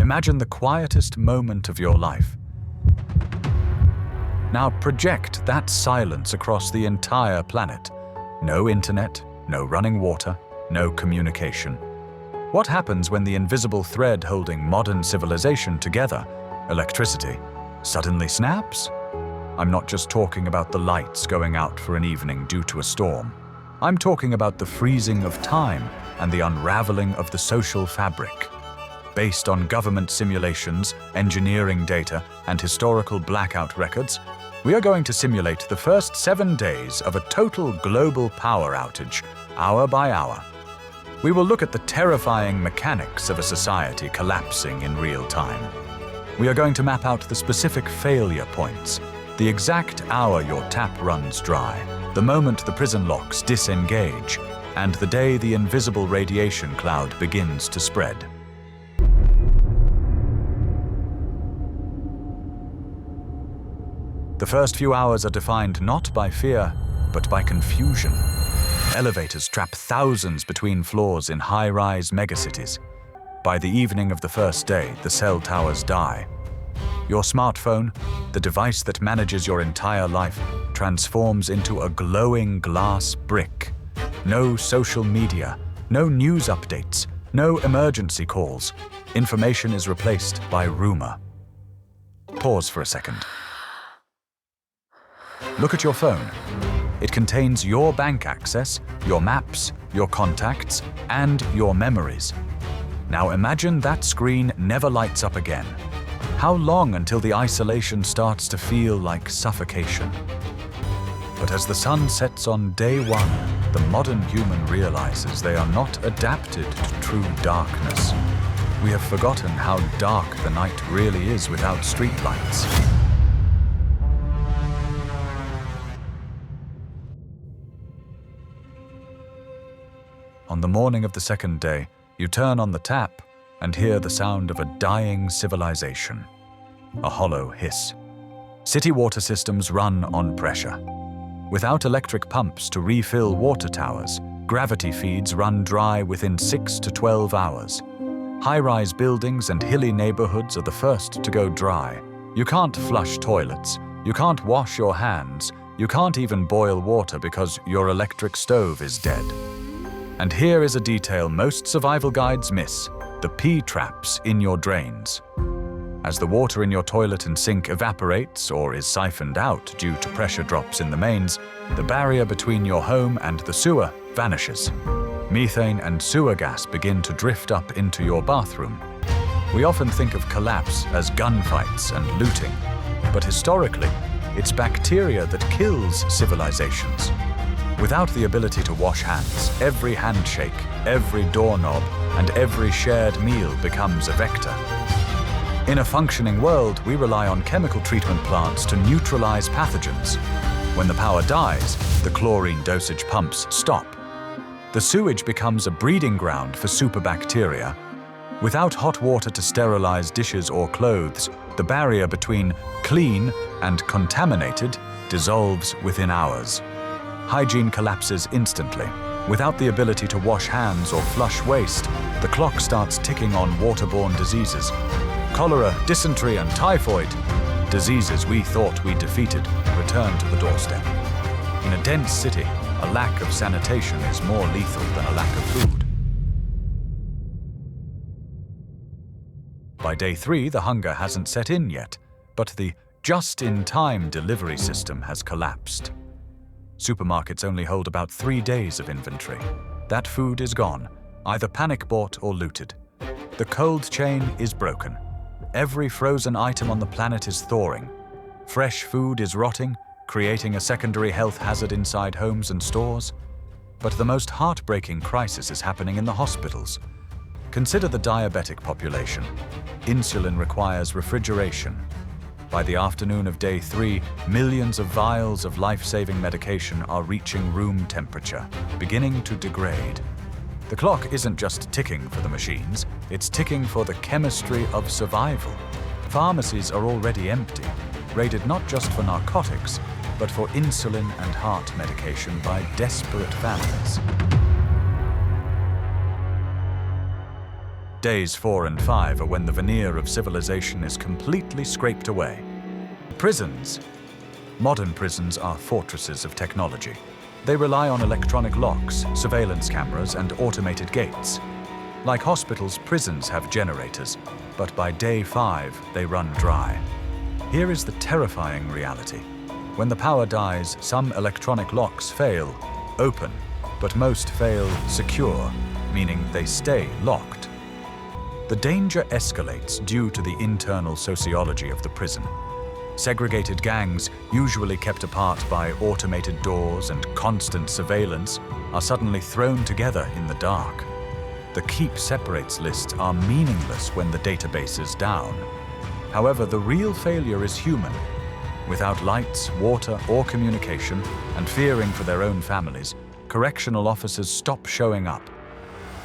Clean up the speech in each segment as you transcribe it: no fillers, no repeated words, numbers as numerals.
Imagine the quietest moment of your life. Now project that silence across the entire planet. No internet, no running water, no communication. What happens when the invisible thread holding modern civilization together, electricity, suddenly snaps? I'm not just talking about the lights going out for an evening due to a storm. I'm talking about the freezing of time and the unraveling of the social fabric. Based on government simulations, engineering data, and historical blackout records, we are going to simulate the first 7 days of a total global power outage, hour by hour. We will look at the terrifying mechanics of a society collapsing in real time. We are going to map out the specific failure points, the exact hour your tap runs dry, the moment the prison locks disengage, and the day the invisible radiation cloud begins to spread. The first few hours are defined not by fear, but by confusion. Elevators trap thousands between floors in high-rise megacities. By the evening of the first day, the cell towers die. Your smartphone, the device that manages your entire life, transforms into a glowing glass brick. No social media, no news updates, no emergency calls. Information is replaced by rumor. Pause for a second. Look at your phone. It contains your bank access, your maps, your contacts, and your memories. Now imagine that screen never lights up again. How long until the isolation starts to feel like suffocation? But as the sun sets on day one, the modern human realizes they are not adapted to true darkness. We have forgotten how dark the night really is without streetlights. On the morning of the second day, you turn on the tap and hear the sound of a dying civilization. A hollow hiss. City water systems run on pressure. Without electric pumps to refill water towers, gravity feeds run dry within 6 to 12 hours. High-rise buildings and hilly neighborhoods are the first to go dry. You can't flush toilets, you can't wash your hands, you can't even boil water because your electric stove is dead. And here is a detail most survival guides miss: the P-traps in your drains. As the water in your toilet and sink evaporates or is siphoned out due to pressure drops in the mains, the barrier between your home and the sewer vanishes. Methane and sewer gas begin to drift up into your bathroom. We often think of collapse as gunfights and looting, but historically, it's bacteria that kills civilizations. Without the ability to wash hands, every handshake, every doorknob, and every shared meal becomes a vector. In a functioning world, we rely on chemical treatment plants to neutralize pathogens. When the power dies, the chlorine dosage pumps stop. The sewage becomes a breeding ground for superbacteria. Without hot water to sterilize dishes or clothes, the barrier between clean and contaminated dissolves within hours. Hygiene collapses instantly. Without the ability to wash hands or flush waste, the clock starts ticking on waterborne diseases. Cholera, dysentery, and typhoid, diseases we thought we defeated, return to the doorstep. In a dense city, a lack of sanitation is more lethal than a lack of food. By day 3, the hunger hasn't set in yet, but the just-in-time delivery system has collapsed. Supermarkets only hold about 3 days of inventory. That food is gone, either panic-bought or looted. The cold chain is broken. Every frozen item on the planet is thawing. Fresh food is rotting, creating a secondary health hazard inside homes and stores. But the most heartbreaking crisis is happening in the hospitals. Consider the diabetic population. Insulin requires refrigeration. By the afternoon of day 3, millions of vials of life-saving medication are reaching room temperature, beginning to degrade. The clock isn't just ticking for the machines, it's ticking for the chemistry of survival. Pharmacies are already empty, raided not just for narcotics, but for insulin and heart medication by desperate families. Days 4 and 5 are when the veneer of civilization is completely scraped away. Prisons. Modern prisons are fortresses of technology. They rely on electronic locks, surveillance cameras, and automated gates. Like hospitals, prisons have generators, but by day 5, they run dry. Here is the terrifying reality. When the power dies, some electronic locks fail, open, but most fail secure, meaning they stay locked. The danger escalates due to the internal sociology of the prison. Segregated gangs, usually kept apart by automated doors and constant surveillance, are suddenly thrown together in the dark. The keep separates lists are meaningless when the database is down. However, the real failure is human. Without lights, water, or communication, and fearing for their own families, correctional officers stop showing up.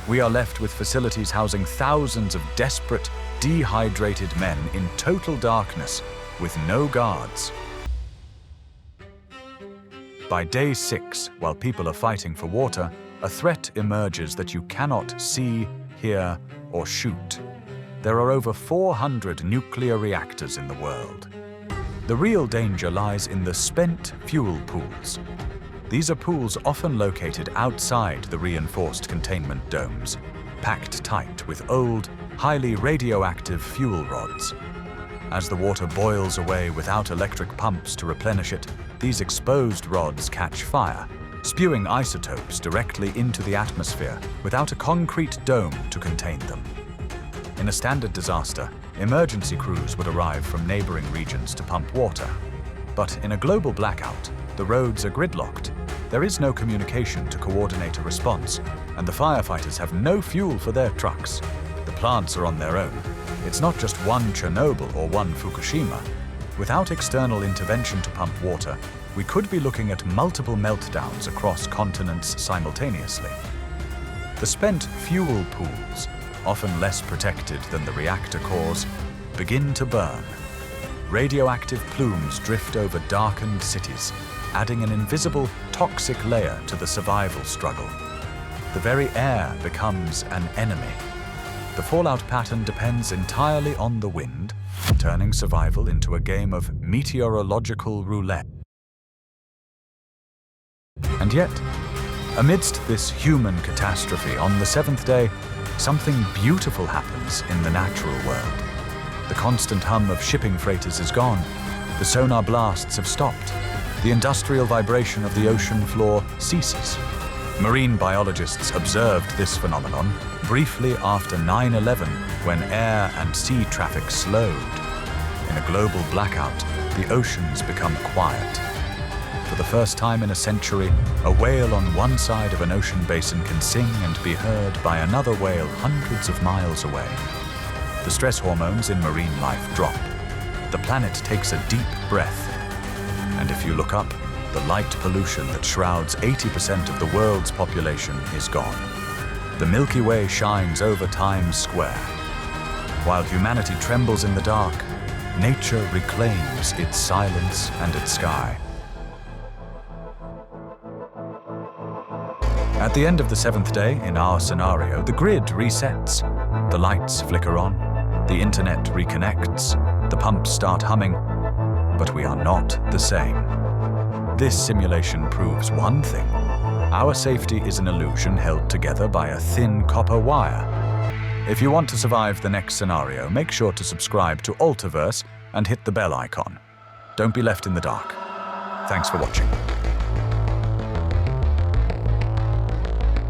We are left with facilities housing thousands of desperate, dehydrated men in total darkness, with no guards. By day 6, while people are fighting for water, a threat emerges that you cannot see, hear, or shoot. There are over 400 nuclear reactors in the world. The real danger lies in the spent fuel pools. These are pools often located outside the reinforced containment domes, packed tight with old, highly radioactive fuel rods. As the water boils away without electric pumps to replenish it, these exposed rods catch fire, spewing isotopes directly into the atmosphere without a concrete dome to contain them. In a standard disaster, emergency crews would arrive from neighboring regions to pump water. But in a global blackout, the roads are gridlocked. There is no communication to coordinate a response, and the firefighters have no fuel for their trucks. The plants are on their own. It's not just one Chernobyl or one Fukushima. Without external intervention to pump water, we could be looking at multiple meltdowns across continents simultaneously. The spent fuel pools, often less protected than the reactor cores, begin to burn. Radioactive plumes drift over darkened cities, adding an invisible, toxic layer to the survival struggle. The very air becomes an enemy. The fallout pattern depends entirely on the wind, turning survival into a game of meteorological roulette. And yet, amidst this human catastrophe, on the 7th day, something beautiful happens in the natural world. The constant hum of shipping freighters is gone. The sonar blasts have stopped. The industrial vibration of the ocean floor ceases. Marine biologists observed this phenomenon briefly after 9/11, when air and sea traffic slowed. In a global blackout, the oceans become quiet. For the first time in a century, a whale on one side of an ocean basin can sing and be heard by another whale hundreds of miles away. The stress hormones in marine life drop. The planet takes a deep breath. And if you look up, the light pollution that shrouds 80% of the world's population is gone. The Milky Way shines over Times Square. While humanity trembles in the dark, nature reclaims its silence and its sky. At the end of the 7th day, in our scenario, the grid resets. The lights flicker on, the internet reconnects, the pumps start humming, but we are not the same. This simulation proves one thing. Our safety is an illusion held together by a thin copper wire. If you want to survive the next scenario, make sure to subscribe to Alterverse and hit the bell icon. Don't be left in the dark. Thanks for watching.